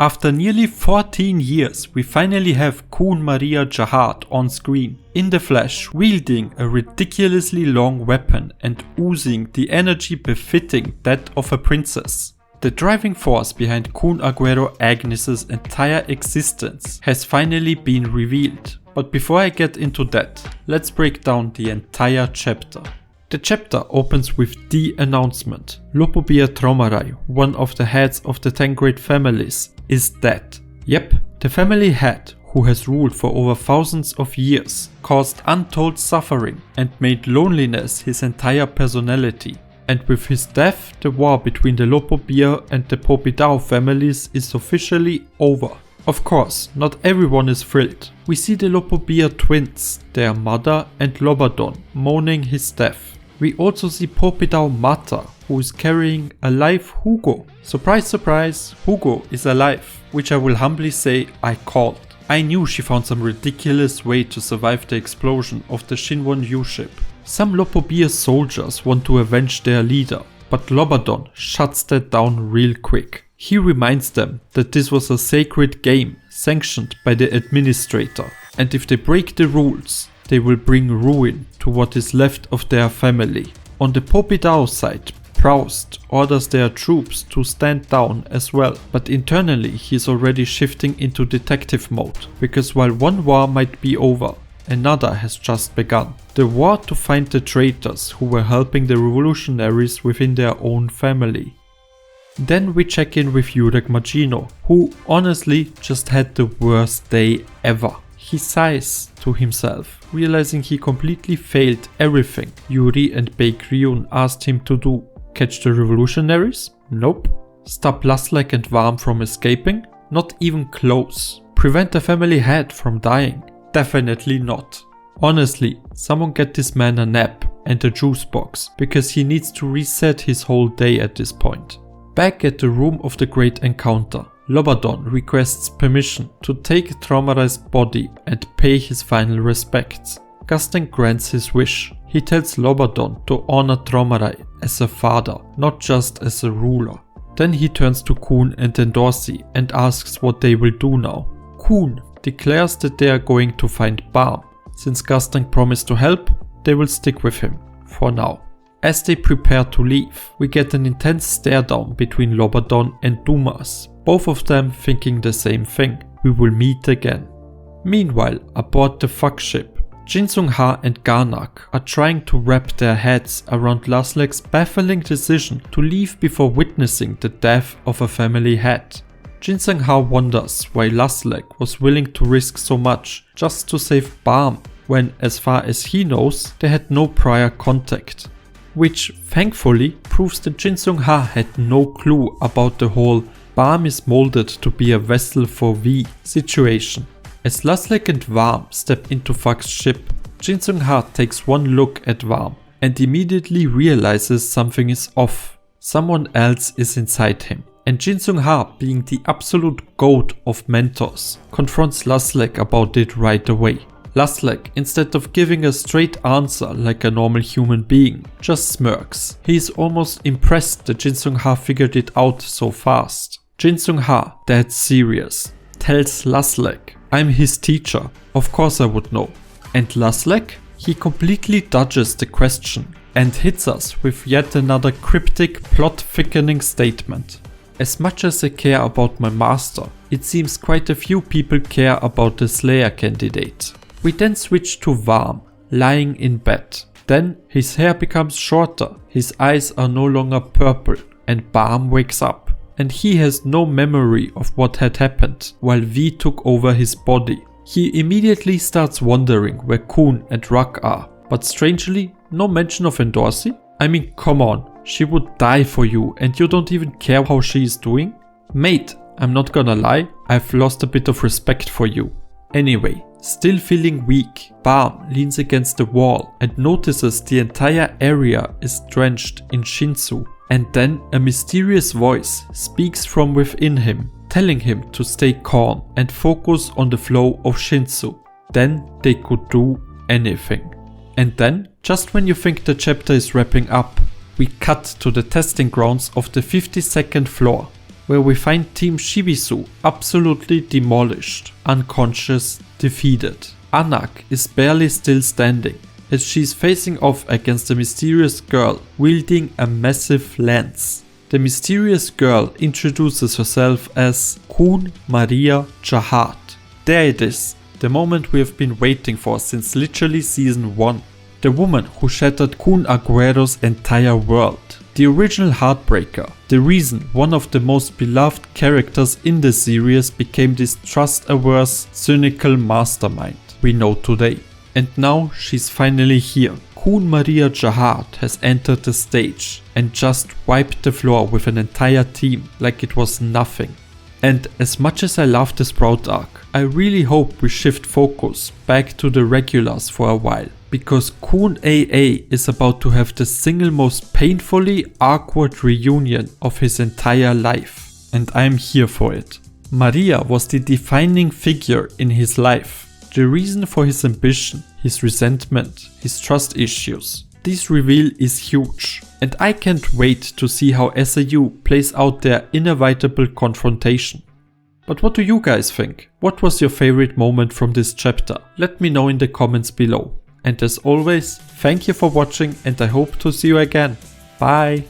After nearly 14 years, we finally have Khun Maria Zahard on screen, in the flesh, wielding a ridiculously long weapon and oozing the energy befitting that of a princess. The driving force behind Khun Aguero Agnis' entire existence has finally been revealed. But before I get into that, let's break down the entire chapter. The chapter opens with the announcement. Lopobia Tromarai, one of the heads of the 10 great families, is dead. Yep, the family head, who has ruled for over thousands of years, caused untold suffering and made loneliness his entire personality. And with his death, the war between the Lopobia and the Popidao families is officially over. Of course, not everyone is thrilled. We see the Lopobia twins, their mother and Lobadon, mourning his death. We also see Popidao Mata, who is carrying a live Hugo. Surprise surprise, Hugo is alive, which I will humbly say I called. I knew she found some ridiculous way to survive the explosion of the Shinwon U-ship. Some Lopobia soldiers want to avenge their leader, but Lobadon shuts that down real quick. He reminds them that this was a sacred game sanctioned by the administrator, and if they break the rules, they will bring ruin to what is left of their family. On the Popidao side, Proust orders their troops to stand down as well, but internally he is already shifting into detective mode, because while one war might be over, another has just begun. The war to find the traitors who were helping the revolutionaries within their own family. Then we check in with Jurek Magino, who honestly just had the worst day ever. He sighs to himself, realizing he completely failed everything Yuri and Baekryun asked him to do. Catch the revolutionaries? Nope. Stop Laslek and Baam from escaping? Not even close. Prevent the family head from dying? Definitely not. Honestly, someone get this man a nap and a juice box, because he needs to reset his whole day at this point. Back at the room of the Great Encounter, Lobadon requests permission to take Tromarai's body and pay his final respects. Gustin grants his wish. He tells Lobadon to honor Tromarai as a father, not just as a ruler. Then he turns to Coon and Endorsi and asks what they will do now. Coon declares that they are going to find Baam. Since Gustin promised to help, they will stick with him, for now. As they prepare to leave, we get an intense stare down between Lobadon and Dumas, both of them thinking the same thing: we will meet again. Meanwhile, aboard the fuck ship, Jinsung-ha and Garnak are trying to wrap their heads around Laslek's baffling decision to leave before witnessing the death of a family head. Jinsung-ha wonders why Laslek was willing to risk so much just to save Baam, when as far as he knows, they had no prior contact. Which thankfully proves that Jinsung-ha had no clue about the whole Baam is molded to be a vessel for V situation. As Laslek and Baam step into Fuck's ship, Jinsung-ha takes one look at Baam and immediately realizes something is off. Someone else is inside him. And Jinsung-ha, being the absolute goat of mentors, confronts Laslek about it right away. Laslek, instead of giving a straight answer like a normal human being, just smirks. He is almost impressed that Jinsung-ha figured it out so fast. Jinsung-ha, dead serious, tells Laslek, "I'm his teacher, of course I would know." And Laslek? He completely dodges the question and hits us with yet another cryptic, plot-thickening statement. As much as I care about my master, it seems quite a few people care about the Slayer candidate. We then switch to Baam, lying in bed. Then his hair becomes shorter, his eyes are no longer purple, and Baam wakes up. And he has no memory of what had happened while V took over his body. He immediately starts wondering where Coon and Ruck are, but strangely, no mention of Endorsi? I mean, come on, she would die for you and you don't even care how she is doing? Mate, I'm not gonna lie, I've lost a bit of respect for you. Anyway, still feeling weak, Baam leans against the wall and notices the entire area is drenched in Shinsu. And then a mysterious voice speaks from within him, telling him to stay calm and focus on the flow of Shinsu. Then they could do anything. And then, just when you think the chapter is wrapping up, we cut to the testing grounds of the 52nd floor. where we find Team Shibisu absolutely demolished, unconscious, defeated. Anak is barely still standing, as she's facing off against a mysterious girl wielding a massive lance. The mysterious girl introduces herself as Khun Maria Zahard. There it is, the moment we have been waiting for since literally season 1. The woman who shattered Khun Aguero's entire world. The original heartbreaker. The reason one of the most beloved characters in the series became this trust-averse, cynical mastermind we know today. And now she's finally here. Coon Maria Zahard has entered the stage and just wiped the floor with an entire team like it was nothing. And as much as I love the Sprout arc, I really hope we shift focus back to the regulars for a while, because Coon AA is about to have the single most painfully awkward reunion of his entire life, and I'm here for it. Maria was the defining figure in his life, the reason for his ambition, his resentment, his trust issues. This reveal is huge, and I can't wait to see how SAU plays out their inevitable confrontation. But what do you guys think? What was your favorite moment from this chapter? Let me know in the comments below. And as always, thank you for watching and I hope to see you again. Bye!